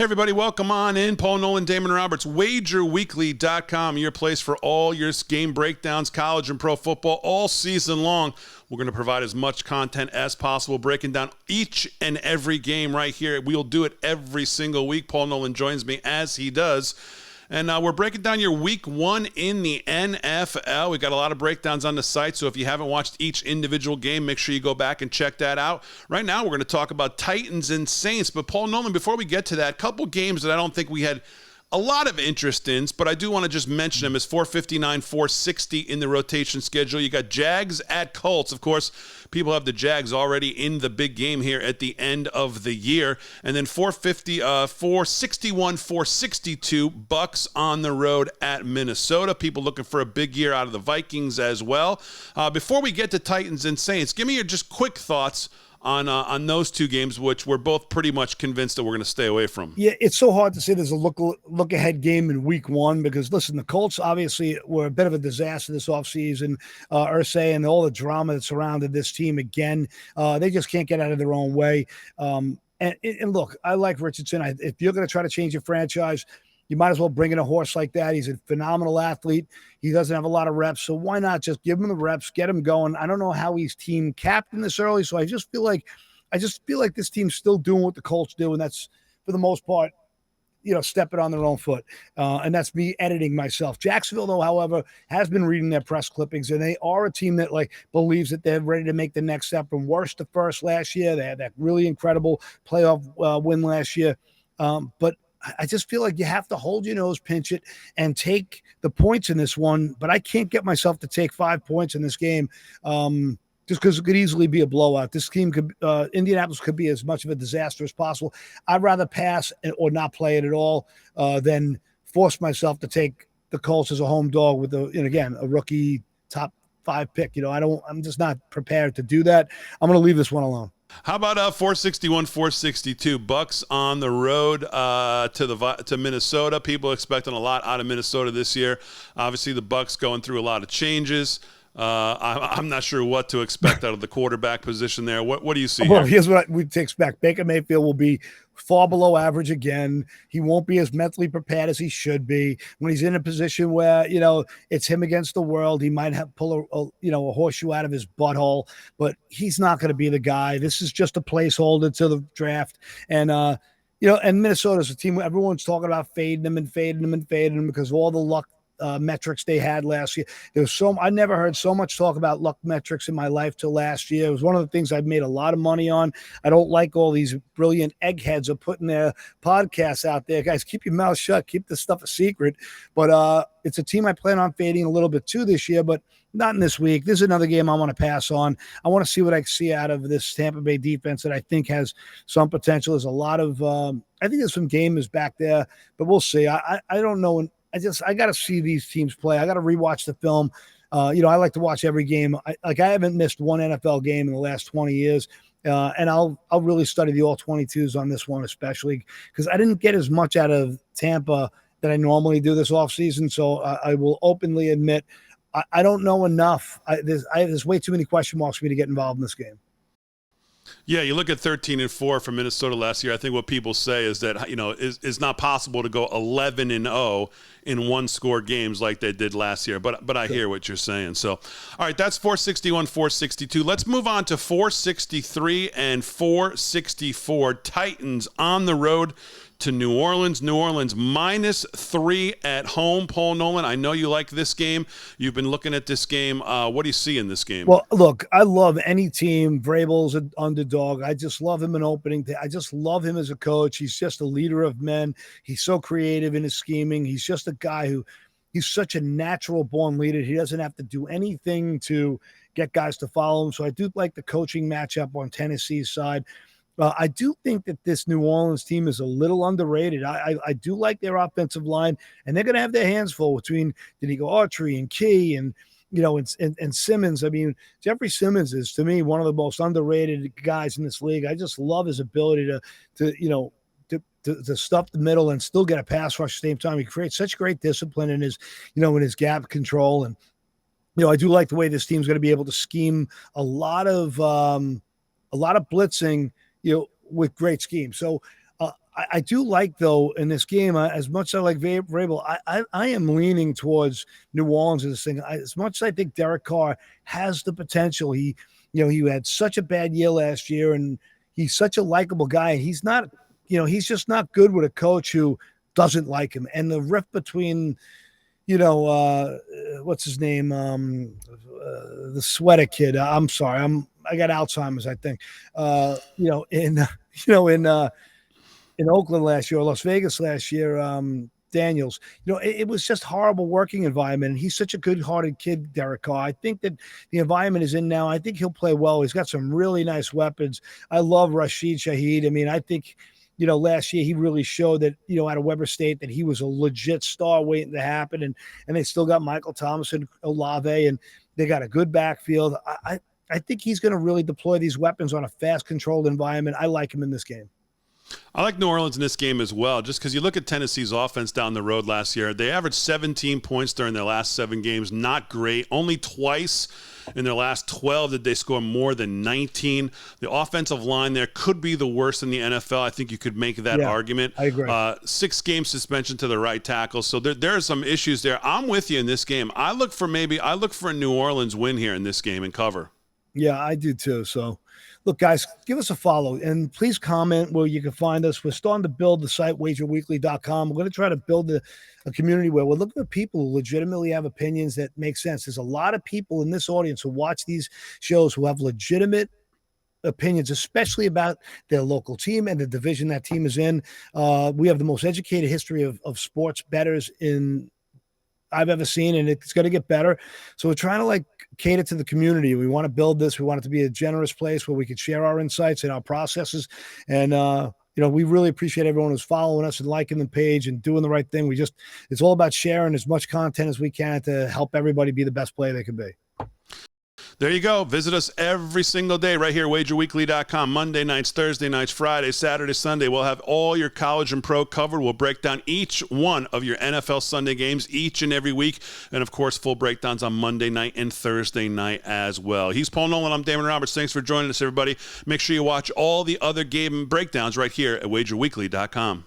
Hey everybody, welcome on in. Paul Nolan, Damon Roberts, WagerWeekly.com, your place for all your game breakdowns, college and pro football all season long. We're going to provide as much content as possible, breaking down each and every game right here. We'll do it every single week. Paul Nolan joins me as he does. And we're breaking down your week one in the NFL. We got a lot of breakdowns on the site, so if you haven't watched each individual game, make sure you go back and check that out. Right now, we're going to talk about Titans and Saints. But Paul Nolan, before we get to that, a couple games that I don't think we had a lot of interest in, but I do want to just mention them as 459, 460 in the rotation schedule. You got Jags at Colts. Of course, people have the Jags already in the big game here at the end of the year. And then 461, 462 Bucks on the road at Minnesota. People looking for a big year out of the Vikings as well. Before we get to Titans and Saints, give me your just quick thoughts on those two games, which we're both pretty much convinced that we're going to stay away from. Yeah, it's so hard to say there's a look ahead game in week one because, listen, the Colts obviously were a bit of a disaster this offseason. Irsay and all the drama that surrounded this team again, they just can't get out of their own way. And look, I like Richardson. If you're going to try to change your franchise, you might as well bring in a horse like that. He's a phenomenal athlete. He doesn't have a lot of reps, so why not just give him the reps, get him going? I don't know how he's team captain this early, so I just feel like this team's still doing what the Colts do, and that's for the most part, stepping on their own foot. And that's me editing myself. Jacksonville, though, however, has been reading their press clippings, and they are a team that believes that they're ready to make the next step from worst to first last year. They had that really incredible playoff win last year, but I just feel like you have to hold your nose, pinch it, and take the points in this one. But I can't get myself to take 5 points in this game just because it could easily be a blowout. This team could, Indianapolis could be as much of a disaster as possible. I'd rather pass or not play it at all than force myself to take the Colts as a home dog with a rookie top 5 pick. I'm just not prepared to do that. I'm going to leave this one alone. How about 461, 462 Bucks on the road to Minnesota? People expecting a lot out of Minnesota this year. Obviously, the Bucks going through a lot of changes. I'm not sure what to expect out of the quarterback position there. What do you see Well, here? here's what we expect. Baker Mayfield will be far below average again. He won't be as mentally prepared as he should be. When he's in a position where, it's him against the world, he might pull a horseshoe out of his butthole, but he's not going to be the guy. This is just a placeholder to the draft. And, and Minnesota's a team where everyone's talking about fading them because of all the luck metrics they had last year. I never heard so much talk about luck metrics in my life till last year. It was one of the things I've made a lot of money on. I don't like all these brilliant eggheads are putting their podcasts out there. Guys, keep your mouth shut. Keep this stuff a secret. But it's a team I plan on fading a little bit too this year, but not in this week. This is another game I want to pass on. I want to see what I see out of this Tampa Bay defense that I think has some potential. There's a lot of I think there's some gamers back there, but we'll see. I don't know. I got to see these teams play. I got to rewatch the film. I like to watch every game. I haven't missed one NFL game in the last 20 years. And I'll really study the all 22s on this one, especially because I didn't get as much out of Tampa that I normally do this offseason. So I will openly admit I don't know enough. There's way too many question marks for me to get involved in this game. Yeah, you look at 13-4 from Minnesota last year. I think what people say is that it's not possible to go 11-0 in one-score games like they did last year. But I hear what you're saying. So, all right, that's 461, 462. Let's move on to 463 and 464. Titans on the road to New Orleans. New Orleans -3 at home. Paul Nolan, I know you like this game. You've been looking at this game. What do you see in this game? Well, look, I love any team. Vrabel's an underdog. I just love him in opening. I just love him as a coach. He's just a leader of men. He's so creative in his scheming. He's just a guy he's such a natural born leader. He doesn't have to do anything to get guys to follow him. So I do like the coaching matchup on Tennessee's side. I do think that this New Orleans team is a little underrated. I do like their offensive line, and they're going to have their hands full between Danico Autry and Key and Simmons. I mean, Jeffrey Simmons is, to me, one of the most underrated guys in this league. I just love his ability to stuff the middle and still get a pass rush at the same time. He creates such great discipline in his gap control. And, I do like the way this team's going to be able to scheme a lot of blitzing, with great schemes. So I do like, though, in this game, as much as I like Vrabel, I am leaning towards New Orleans in this thing. As much as I think Derek Carr has the potential, he had such a bad year last year, and he's such a likable guy. He's not, he's just not good with a coach who doesn't like him. And the rift between, what's his name, the sweater kid. I'm sorry, I got Alzheimer's, I think. In Oakland last year, or Las Vegas last year, Daniels, it was just horrible working environment. And he's such a good-hearted kid, Derek Carr. I think that the environment is in now. I think he'll play well. He's got some really nice weapons. I love Rashid Shaheed. I mean, I think, last year he really showed that, out of Weber State, that he was a legit star waiting to happen. And they still got Michael Thomas and Olave, and they got a good backfield. I think he's going to really deploy these weapons on a fast, controlled environment. I like him in this game. I like New Orleans in this game as well, just because you look at Tennessee's offense down the road last year. They averaged 17 points during their last 7 games. Not great. Only twice in their last 12 did they score more than 19. The offensive line there could be the worst in the NFL. I think you could make that argument. I agree. 6-game suspension to the right tackle. So there are some issues there. I'm with you in this game. I look for a New Orleans win here in this game and cover. Yeah, I do too. So, look, guys, give us a follow and please comment where you can find us. We're starting to build the site, wagerweekly.com. We're going to try to build a community where we're looking at people who legitimately have opinions that make sense. There's a lot of people in this audience who watch these shows who have legitimate opinions, especially about their local team and the division that team is in. We have the most educated history of sports bettors I've ever seen, and it's going to get better. So we're trying to cater to the community. We want to build this. We want it to be a generous place where we can share our insights and our processes. And, we really appreciate everyone who's following us and liking the page and doing the right thing. It's all about sharing as much content as we can to help everybody be the best player they can be. There you go. Visit us every single day right here, wagerweekly.com. Monday nights, Thursday nights, Friday, Saturday, Sunday. We'll have all your college and pro covered. We'll break down each one of your NFL Sunday games each and every week. And, of course, full breakdowns on Monday night and Thursday night as well. He's Paul Nolan. I'm Damon Roberts. Thanks for joining us, everybody. Make sure you watch all the other game breakdowns right here at wagerweekly.com.